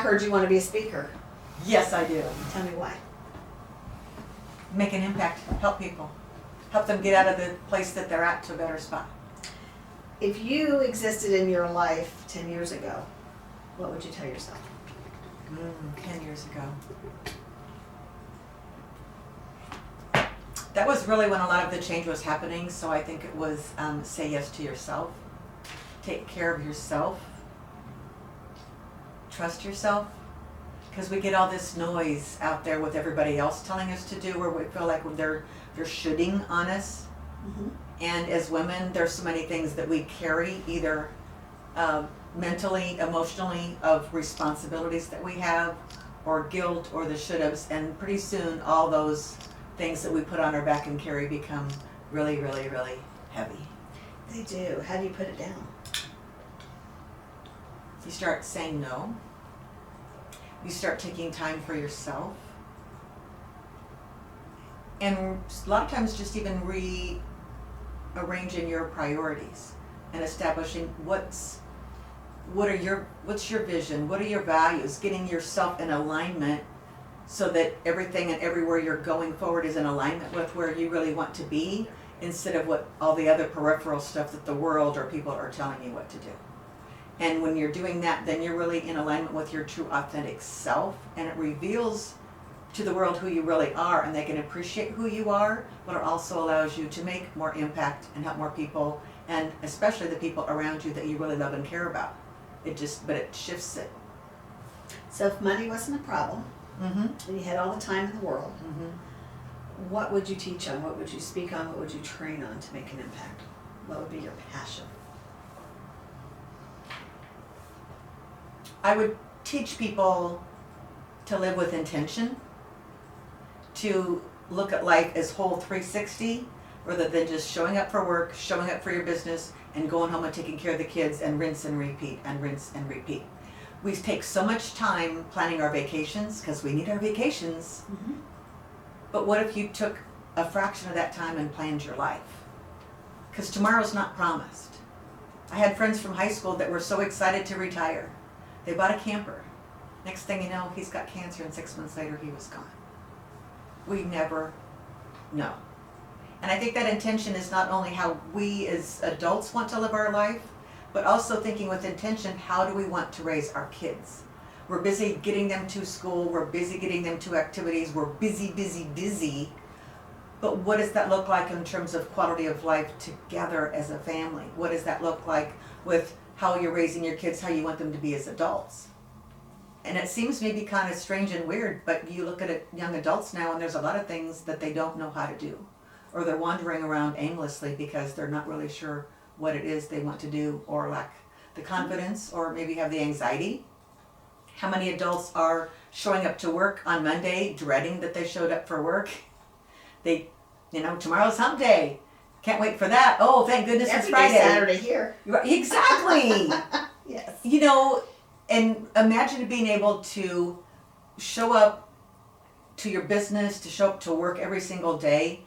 heard you want to be a speaker. Yes, I do. Tell me why. Make an impact, help people. Help them get out of the place that they're at to a better spot. If you existed in your life 10 years ago, what would you tell yourself? 10 years ago. That was really when a lot of the change was happening, so I think it was say yes to yourself. Take care of yourself. Trust yourself. Because we get all this noise out there with everybody else telling us to do, where we feel like they're shooting on us. Mm-hmm. And as women, there's so many things that we carry, either mentally, emotionally, of responsibilities that we have, or guilt, or the should-haves, and pretty soon all those things that we put on our back and carry become really, really, really heavy. They do. How do you put it down? You start saying no. You start taking time for yourself. And a lot of times just even rearranging your priorities and establishing what's your vision, what are your values, getting yourself in alignment so that everything and everywhere you're going forward is in alignment with where you really want to be, instead of what all the other peripheral stuff that the world or people are telling you what to do. And when you're doing that, then you're really in alignment with your true authentic self, and it reveals to the world who you really are, and they can appreciate who you are, but it also allows you to make more impact and help more people, and especially the people around you that you really love and care about. But it shifts it. So if money wasn't a problem, Mm-hmm. and you had all the time in the world, Mm-hmm. what would you teach on? What would you speak on? What would you train on to make an impact? What would be your passion? I would teach people to live with intention, to look at life as whole 360, rather than just showing up for work, showing up for your business, and going home and taking care of the kids and rinse and repeat and rinse and repeat. We take so much time planning our vacations because we need our vacations, Mm-hmm. but what if you took a fraction of that time and planned your life? Because tomorrow's not promised. I had friends from high school that were so excited to retire. They bought a camper. Next thing you know, he's got cancer, and 6 months later he was gone. We never know. And I think that intention is not only how we as adults want to live our life, but also thinking with intention, how do we want to raise our kids? We're busy getting them to school, we're busy getting them to activities, we're busy, busy, busy. But what does that look like in terms of quality of life together as a family? What does that look like with how you're raising your kids, how you want them to be as adults? And it seems maybe kind of strange and weird, but you look at it, young adults now, and there's a lot of things that they don't know how to do. Or they're wandering around aimlessly because they're not really sure what it is they want to do, or lack the confidence, or maybe have the anxiety. How many adults are showing up to work on Monday dreading that they showed up for work? Tomorrow's hump day. Can't wait for that. Oh, thank goodness it's Friday. Saturday here. Exactly. Yes. And imagine being able to show up to your business, to show up to work every single day,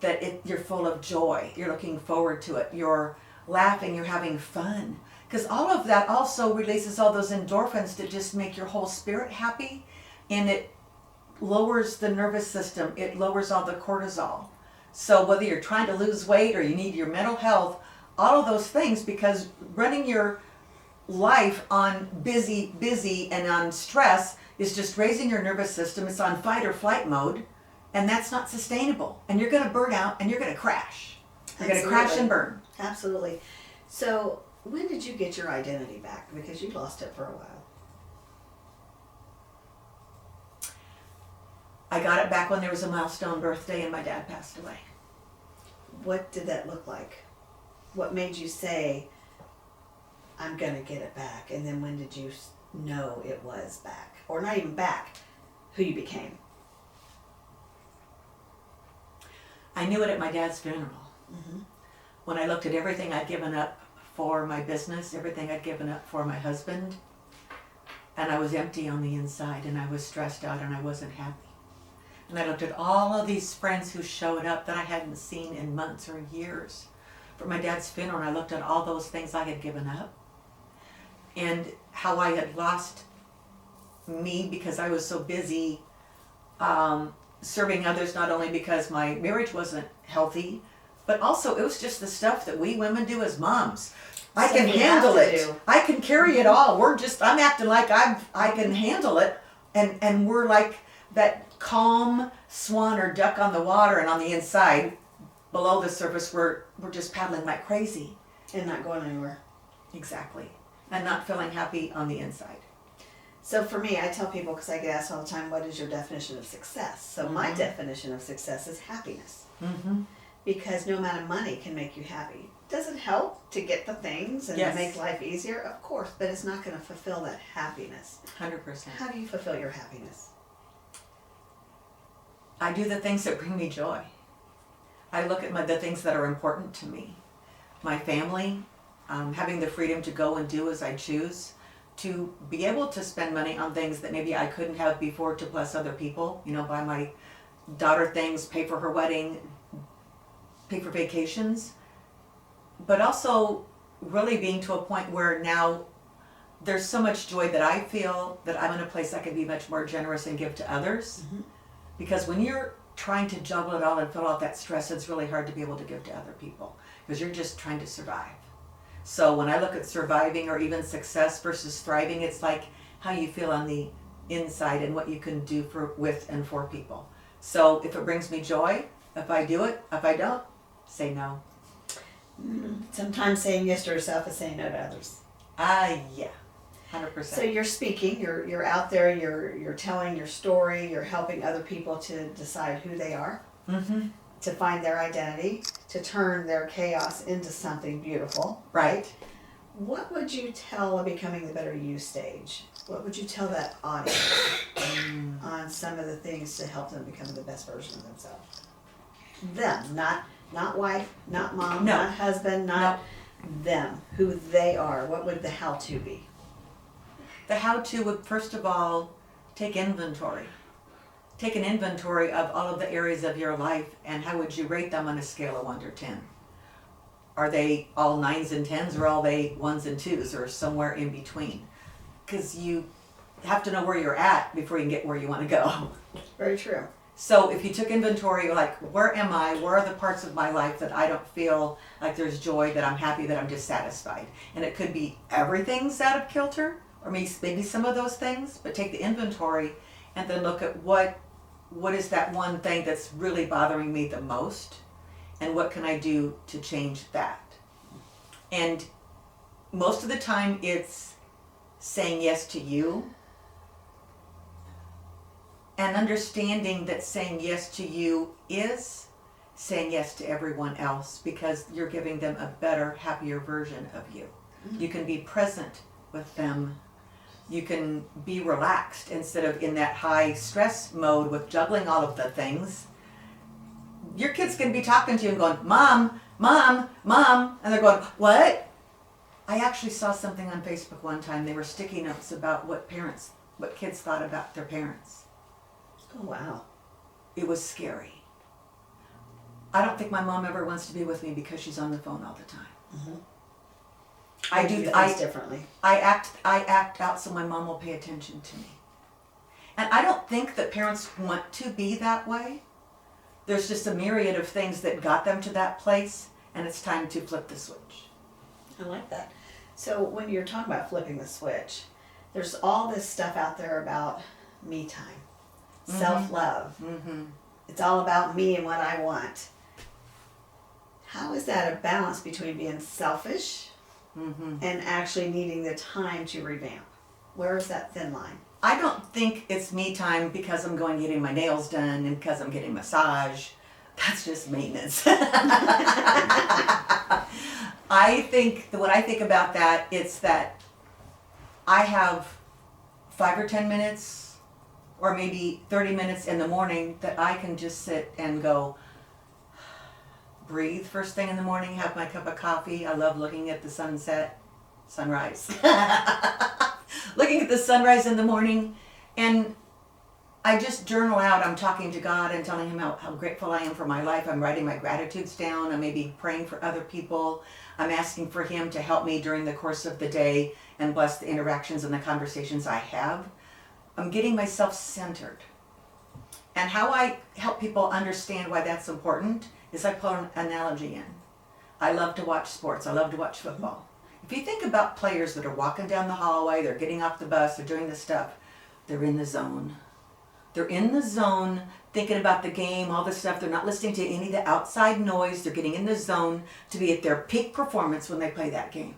that you're full of joy. You're looking forward to it. You're laughing. You're having fun. Because all of that also releases all those endorphins that just make your whole spirit happy, and it lowers the nervous system. It lowers all the cortisol. So whether you're trying to lose weight or you need your mental health, all of those things, because running your life on busy and on stress is just raising your nervous system. It's on fight or flight mode, and that's not sustainable. And you're going to burn out, and you're going to crash. You're going to crash and burn. Absolutely. So when did you get your identity back? Because you lost it for a while. I got it back when there was a milestone birthday and my dad passed away. What did that look like? What made you say, I'm going to get it back? And then when did you know it was back? Or not even back, who you became? I knew it at my dad's funeral. Mm-hmm. When I looked at everything I'd given up for my business, everything I'd given up for my husband, and I was empty on the inside, and I was stressed out, and I wasn't happy. And I looked at all of these friends who showed up that I hadn't seen in months or years for my dad's funeral, and I looked at all those things I had given up and how I had lost me because I was so busy serving others, not only because my marriage wasn't healthy, but also it was just the stuff that we women do as moms. I can handle it. I can carry it all. I'm acting like I can handle it. And we're like that calm swan or duck on the water, and on the inside, below the surface, we're just paddling like crazy. And not going anywhere. Exactly. And not feeling happy on the inside. So for me, I tell people, because I get asked all the time, what is your definition of success? So my definition of success is happiness. Mm-hmm. Because no amount of money can make you happy. Does it help to get the things and make life easier? Of course, but it's not going to fulfill that happiness. 100%. How do you fulfill your happiness? I do the things that bring me joy. I look at the things that are important to me. My family, having the freedom to go and do as I choose, to be able to spend money on things that maybe I couldn't have before to bless other people, buy my daughter things, pay for her wedding, pay for vacations, but also really being to a point where now there's so much joy that I feel that I'm in a place I can be much more generous and give to others. Mm-hmm. Because when you're trying to juggle it all and fill out that stress, it's really hard to be able to give to other people because you're just trying to survive. So when I look at surviving or even success versus thriving, it's like how you feel on the inside and what you can do with and for people. So if it brings me joy, if I do it, if I don't, say no. Sometimes saying yes to yourself is saying no to others. Yeah, 100%. So you're speaking, you're out there, you're telling your story, you're helping other people to decide who they are, to find their identity, to turn their chaos into something beautiful. Right. What would you tell a Becoming the Better You stage? What would you tell that audience on some of the things to help them become the best version of themselves? Them, not wife, not mom, not husband, not them, who they are. What would the how-to be? The how-to would, first of all, take inventory. Take an inventory of all of the areas of your life, and how would you rate them on a scale of 1 to 10? Are they all 9s and 10s, or are they 1s and 2s, or somewhere in between? Because you have to know where you're at before you can get where you want to go. Very true. So if you took inventory, like, where am I? Where are the parts of my life that I don't feel like there's joy, that I'm happy, that I'm dissatisfied? And it could be everything's out of kilter, or maybe some of those things, but take the inventory and then look at what is that one thing that's really bothering me the most, and what can I do to change that? And most of the time it's saying yes to you, and understanding that saying yes to you is saying yes to everyone else, because you're giving them a better, happier version of you. You can be present with them. You can be relaxed instead of in that high stress mode with juggling all of the things. Your kids can be talking to you and going, Mom, Mom, Mom, and they're going, what? I actually saw something on Facebook one time. They were sticky notes about what kids thought about their parents. Oh, wow. It was scary. I don't think my mom ever wants to be with me because she's on the phone all the time. Mm-hmm. I do things differently. I act out so my mom will pay attention to me. And I don't think that parents want to be that way. There's just a myriad of things that got them to that place, and it's time to flip the switch. I like that. So when you're talking about flipping the switch, there's all this stuff out there about me time, self-love. Mm-hmm. It's all about me and what I want. How is that a balance between being selfish and actually needing the time to revamp? Where is that thin line? I don't think it's me time because I'm going getting my nails done and because I'm getting massage. That's just maintenance. I think that when I think about that, it's that I have 5 or 10 minutes or maybe 30 minutes in the morning that I can just sit and go, breathe first thing in the morning, have my cup of coffee. I love looking at the sunrise. Looking at the sunrise in the morning, and I just journal out. I'm talking to God and telling him how grateful I am for my life. I'm writing my gratitudes down. I'm maybe praying for other people. I'm asking for him to help me during the course of the day and bless the interactions and the conversations I have. I'm getting myself centered. And how I help people understand why that's important is I put an analogy in. I love to watch sports. I love to watch football. If you think about players that are walking down the hallway, they're getting off the bus, they're doing this stuff, they're in the zone. They're in the zone, thinking about the game, all this stuff. They're not listening to any of the outside noise. They're getting in the zone to be at their peak performance when they play that game.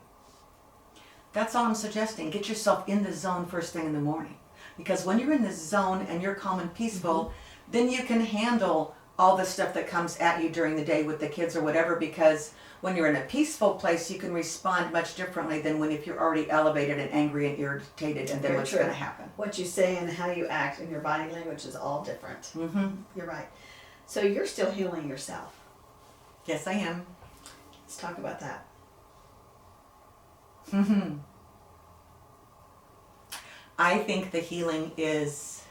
That's all I'm suggesting. Get yourself in the zone first thing in the morning. Because when you're in the zone and you're calm and peaceful, then you can handle all the stuff that comes at you during the day with the kids or whatever, because when you're in a peaceful place, you can respond much differently than when if you're already elevated and angry and irritated, and then Very what's true. going to happen. What you say and how you act and your body language is all different. Mm-hmm. You're right. So you're still healing yourself. Yes, I am. Let's talk about that. Mm-hmm. I think the healing is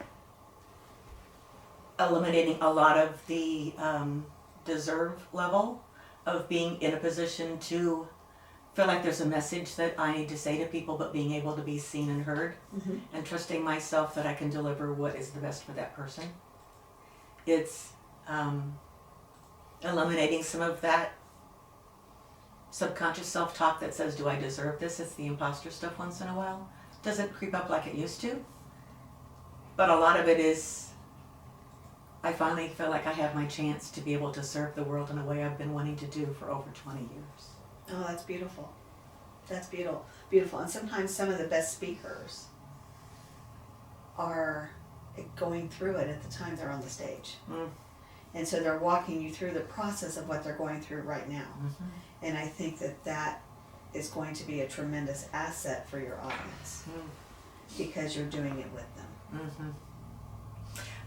eliminating a lot of the deserve level of being in a position to feel like there's a message that I need to say to people, but being able to be seen and heard, and trusting myself that I can deliver what is the best for that person. It's eliminating some of that subconscious self-talk that says, do I deserve this? It's the imposter stuff once in a while. Doesn't creep up like it used to. But a lot of it is, I finally feel like I have my chance to be able to serve the world in a way I've been wanting to do for over 20 years. Oh, that's beautiful. That's beautiful. Beautiful. And sometimes some of the best speakers are going through it at the time they're on the stage. And so they're walking you through the process of what they're going through right now. And I think that that is going to be a tremendous asset for your audience because you're doing it with them.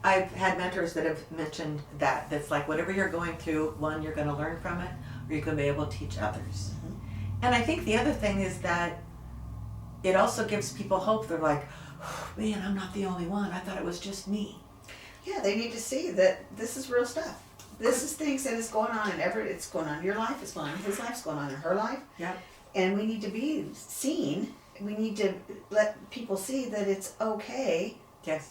I've had mentors that have mentioned that. That's like whatever you're going through, one, you're going to learn from it, or you're going to be able to teach others. And I think the other thing is that it also gives people hope. They're like, oh, man, I'm not the only one. I thought it was just me. Yeah, they need to see that this is real stuff. This is things that is going on it's going on in your life, it's going on in his life, it's going on in her life. Yep. And we need to be seen. We need to let people see that it's okay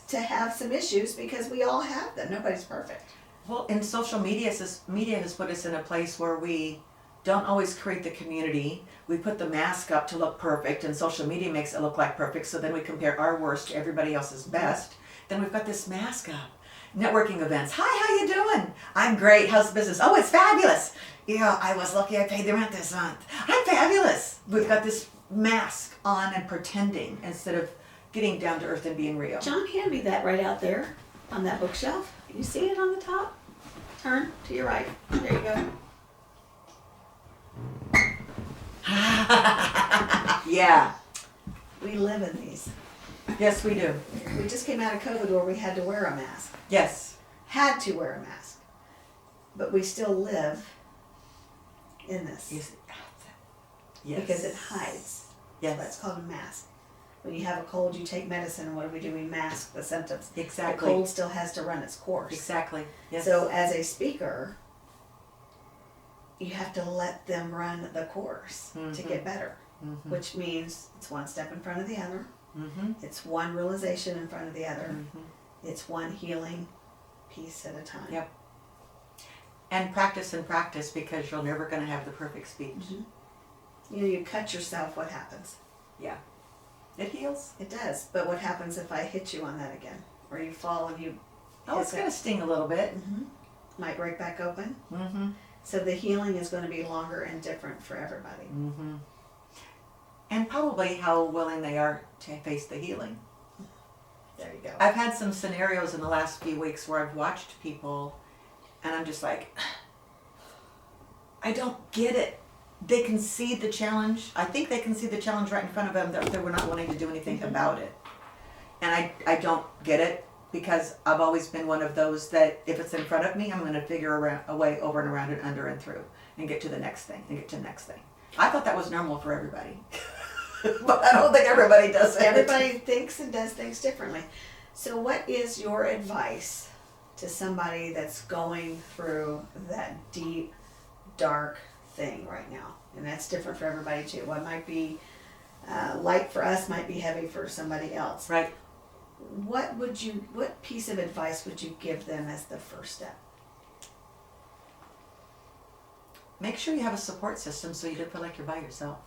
to have some issues because we all have them. Nobody's perfect. Well, and social media has put us in a place where we don't always create the community. We put the mask up to look perfect, and social media makes it look like perfect, so then we compare our worst to everybody else's best. Then we've got this mask up. Networking events. Hi, how you doing? I'm great. How's the business? Oh, it's fabulous. Yeah, I was lucky I paid the rent this month. I'm fabulous. We've got this mask on and pretending instead of getting down to earth and being real. John, hand me that right out there on that bookshelf. You see it on the top? Turn to your right. There you go. Yeah. We live in these. Yes, we do. We just came out of COVID where we had to wear a mask. Yes. Had to wear a mask. But we still live in this. Yes. Because it hides. Yes. That's called a mask. When you have a cold, you take medicine, and what do? We mask the symptoms. Exactly. The cold still has to run its course. Exactly. Yes. So as a speaker, you have to let them run the course to get better, which means it's one step in front of the other. It's one realization in front of the other. It's one healing piece at a time. Yep. And practice, because you're never going to have the perfect speech. You know, you cut yourself, what happens? Yeah. It heals. It does. But what happens if I hit you on that again? Or you fall and you Oh, it's going to sting a little bit. might break back open. So the healing is going to be longer and different for everybody. And probably how willing they are to face the healing. There you go. I've had some scenarios in the last few weeks where I've watched people and I'm just like, I don't get it. They can see the challenge. I think they can see the challenge right in front of them, that they were not wanting to do anything about it. And I don't get it, because I've always been one of those that if it's in front of me, I'm going to figure a way over and around and under and through and get to the next thing and get to the next thing. I thought that was normal for everybody. But I don't think everybody does it. Everybody thinks and does things differently. So what is your advice to somebody that's going through that deep, dark thing right now? And that's different for everybody too. What might be light for us might be heavy for somebody else. Right. what piece of advice would you give them as the first step? Make sure you have a support system so you don't feel like you're by yourself.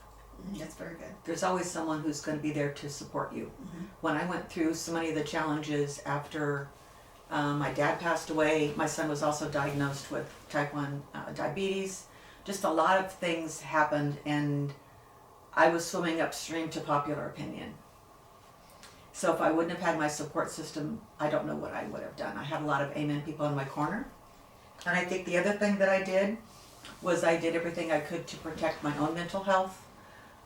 That's very good. There's always someone who's going to be there to support you. When I went through so many of the challenges after my dad passed away, my son was also diagnosed with type 1 diabetes. Just a lot of things happened, and I was swimming upstream to popular opinion. So if I wouldn't have had my support system, I don't know what I would have done. I had a lot of amen people in my corner. And I think the other thing that I did was I did everything I could to protect my own mental health.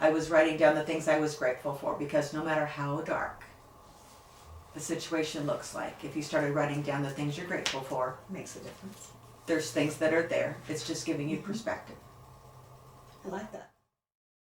I was writing down the things I was grateful for, because no matter how dark the situation looks like, if you started writing down the things you're grateful for, Makes a difference. there's things that are there. It's just giving you perspective. I like that.